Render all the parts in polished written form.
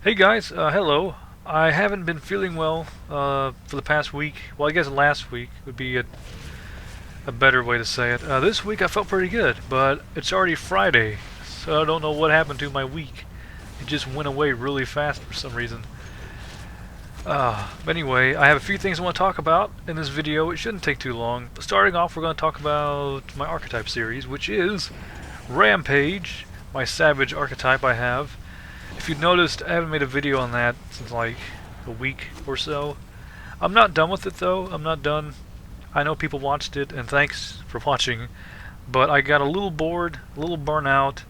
Hey guys, hello. I haven't been feeling well for the past week. Well, I guess last week would be a better way to say it. This week I felt pretty good, but it's already Friday, so I don't know what happened to my week. It just went away really fast for some reason. But anyway, I have a few things I want to talk about in this video. It shouldn't take too long. Starting off, we're going to talk about my archetype series, which is Rampage, my savage archetype I have. If you've noticed, I haven't made a video on that since like a week or so. I'm not done with it though. I'm not done. I know people watched it, and thanks for watching. But I got a little bored, a little burnt out.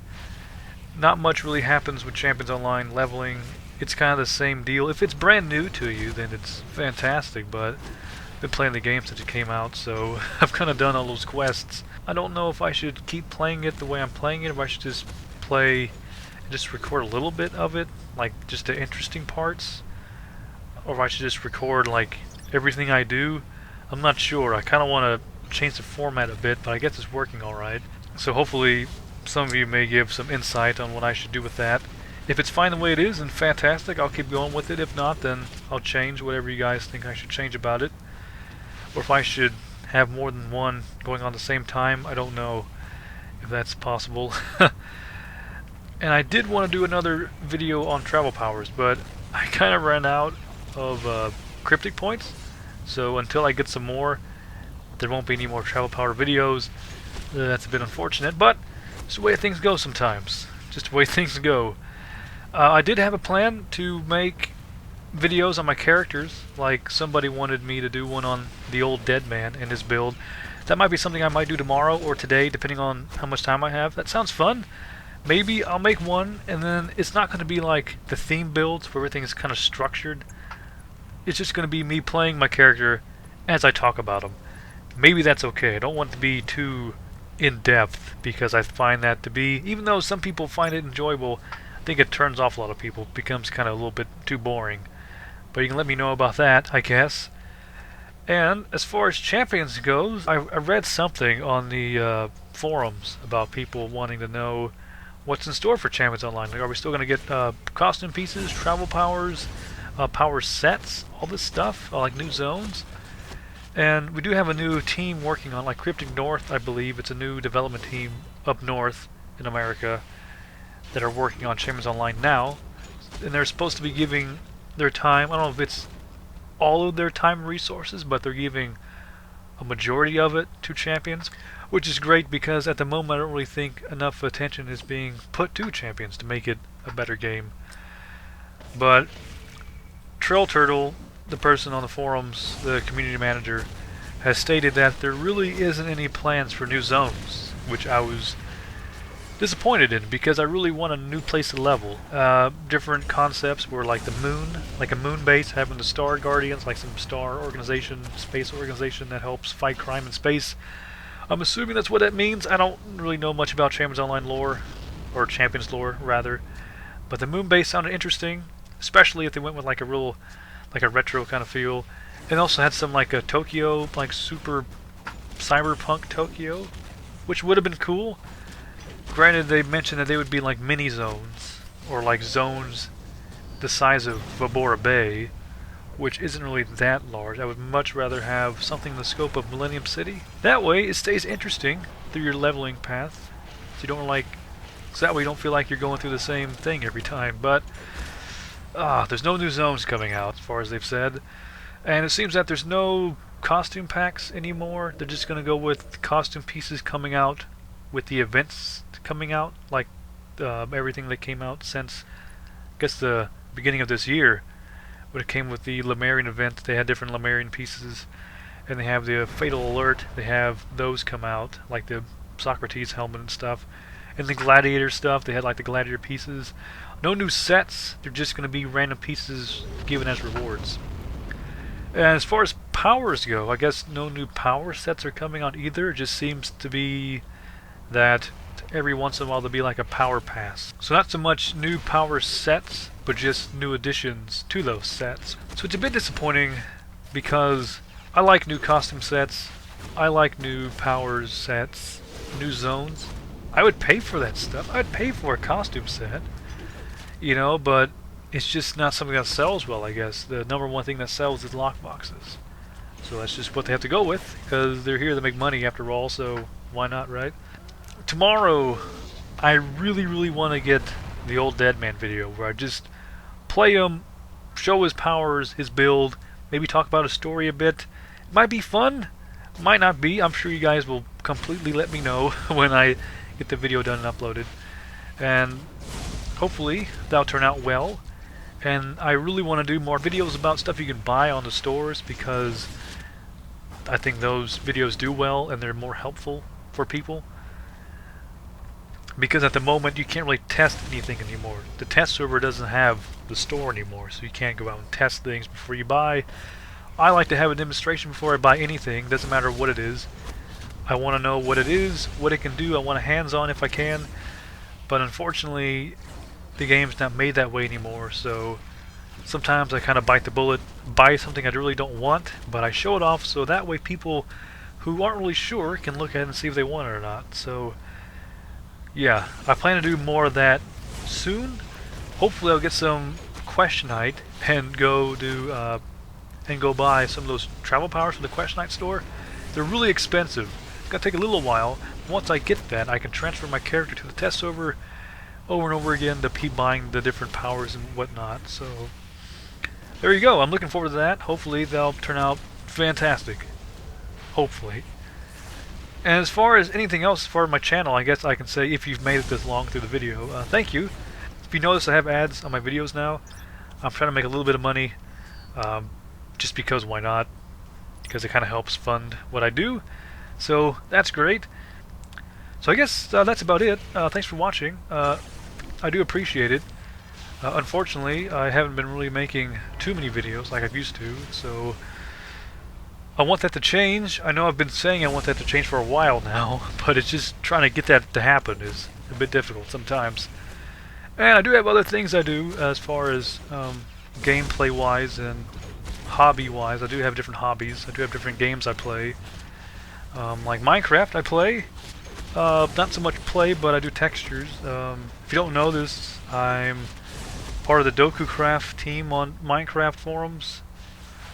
Not much really happens with Champions Online leveling. It's kind of the same deal. If it's brand new to you, then it's fantastic, but I've been playing the game since it came out, so I've kind of done all those quests. I don't know if I should keep playing it the way I'm playing it, if I should just play just record a little bit of it, like just the interesting parts, or if I should just record like everything I do. I'm not sure. I kind of want to change the format a bit, but I guess it's working alright. So hopefully some of you may give some insight on what I should do with that. If it's fine the way it is, then fantastic, I'll keep going with it. If not, then I'll change whatever you guys think I should change about it. Or if I should have more than one going on at the same time, I don't know if that's possible. And I did want to do another video on travel powers, but I kind of ran out of cryptic points. So until I get some more, there won't be any more travel power videos. That's a bit unfortunate, but it's the way things go sometimes. Just the way things go. I did have a plan to make videos on my characters, like somebody wanted me to do one on the old dead man and his build. That might be something I might do tomorrow or today, depending on how much time I have. That sounds fun. Maybe I'll make one, and then it's not going to be like the theme builds where everything is kind of structured. It's just going to be me playing my character as I talk about them. Maybe that's okay. I don't want it to be too in-depth, because I find that to be, even though some people find it enjoyable, I think it turns off a lot of people. It becomes kind of a little bit too boring. But you can let me know about that, I guess. And as far as champions goes, I read something on the forums about people wanting to know what's in store for Champions Online. Like, are we still going to get costume pieces, travel powers, power sets, all this stuff, like new zones? And we do have a new team working on, like Cryptic North, I believe. It's a new development team up north in America that are working on Champions Online now. And they're supposed to be giving their time, I don't know if it's all of their time and resources, but they're giving a majority of it to Champions, which is great because at the moment I don't really think enough attention is being put to Champions to make it a better game. But Trail Turtle, the person on the forums, the community manager, has stated that there really isn't any plans for new zones, which I was disappointed in because I really want a new place to level. Different concepts were like the moon, like a moon base, having the star guardians, like some star organization, space organization that helps fight crime in space. I'm assuming that's what that means. I don't really know much about Champions Online lore, or Champions lore rather, but the moon base sounded interesting, especially if they went with like a real, like a retro kind of feel. And also had some like a Tokyo, like super cyberpunk Tokyo, which would have been cool. Granted, they mentioned that they would be like mini zones, or like zones the size of Vabora Bay, which isn't really that large. I would much rather have something in the scope of Millennium City. That way, it stays interesting through your leveling path. So you don't like, so that way you don't feel like you're going through the same thing every time. But there's no new zones coming out, as far as they've said, and it seems that there's no costume packs anymore. They're just going to go with costume pieces coming out with the events coming out, like everything that came out since, I guess, the beginning of this year. When it came with the Lemurian event, they had different Lemurian pieces, and they have the Fatal Alert, they have those come out, like the Socrates helmet and stuff. And the Gladiator stuff, they had like the Gladiator pieces. No new sets, they're just going to be random pieces given as rewards. And as far as powers go, I guess no new power sets are coming out either. It just seems to be that every once in a while there'll be like a power pass. So not so much new power sets, but just new additions to those sets. So it's a bit disappointing because I like new costume sets, I like new powers sets, new zones. I would pay for that stuff. I'd pay for a costume set, you know, but it's just not something that sells well, I guess. The number one thing that sells is lockboxes. So that's just what they have to go with, because they're here to make money after all, so why not, right? Tomorrow, I really want to get the old Deadman video, where I just play him, show his powers, his build, maybe talk about his story a bit. It might be fun, might not be. I'm sure you guys will completely let me know when I get the video done and uploaded. And hopefully that'll turn out well. And I really want to do more videos about stuff you can buy on the stores, because I think those videos do well and they're more helpful for people. Because at the moment you can't really test anything anymore. The test server doesn't have the store anymore, so you can't go out and test things before you buy. I like to have a demonstration before I buy anything, doesn't matter what it is. I want to know what it is, what it can do, I want a hands-on if I can. But unfortunately, the game's not made that way anymore, so sometimes I kind of bite the bullet, buy something I really don't want, but I show it off so that way people who aren't really sure can look at it and see if they want it or not. So yeah, I plan to do more of that soon. Hopefully I'll get some Questionite and go do go buy some of those travel powers from the Questionite store. They're really expensive. It's gonna take a little while. Once I get that, I can transfer my character to the test server over and over again to keep buying the different powers and whatnot. So there you go. I'm looking forward to that. Hopefully they'll turn out fantastic. Hopefully. And as far as anything else for my channel, I guess I can say, if you've made it this long through the video, thank you. If you notice, I have ads on my videos now. I'm trying to make a little bit of money, just because why not? Because it kind of helps fund what I do. So that's great. So I guess that's about it. Thanks for watching. I do appreciate it. Unfortunately, I haven't been really making too many videos like I've used to, so I want that to change. I know I've been saying I want that to change for a while now, but it's just trying to get that to happen is a bit difficult sometimes. And I do have other things I do as far as gameplay-wise and hobby-wise. I do have different hobbies. I do have different games I play. Like Minecraft I play. Not so much play, but I do textures. If you don't know this, I'm part of the DokuCraft team on Minecraft forums.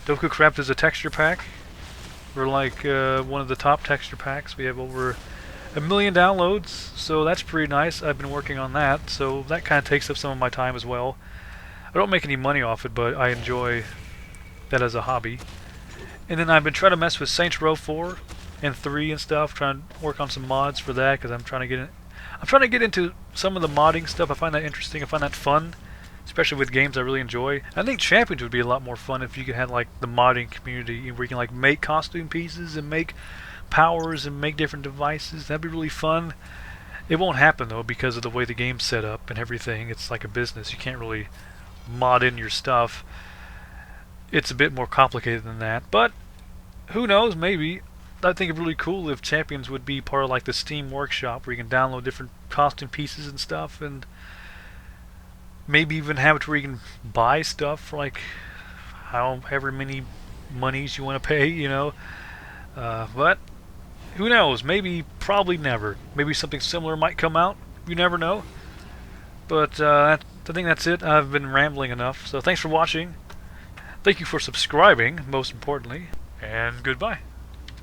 DokuCraft is a texture pack. We're like one of the top texture packs. We have over 1 million downloads, so that's pretty nice. I've been working on that, so that kind of takes up some of my time as well. I don't make any money off it, but I enjoy that as a hobby. And then I've been trying to mess with Saints Row 4 and 3 and stuff, trying to work on some mods for that, because I'm trying to get into some of the modding stuff. I find that interesting. I find that fun, especially with games I really enjoy. I think Champions would be a lot more fun if you could have like the modding community where you can like make costume pieces and make powers and make different devices. That'd be really fun. It won't happen though because of the way the game's set up and everything. It's like a business. You can't really mod in your stuff. It's a bit more complicated than that, but who knows, maybe. I think it'd be really cool if Champions would be part of like the Steam Workshop where you can download different costume pieces and stuff, and maybe even have it to where you can buy stuff for like however many monies you want to pay, you know. But who knows? Maybe, probably never. Maybe something similar might come out. You never know. But I think that's it. I've been rambling enough. So thanks for watching. Thank you for subscribing, most importantly. And goodbye.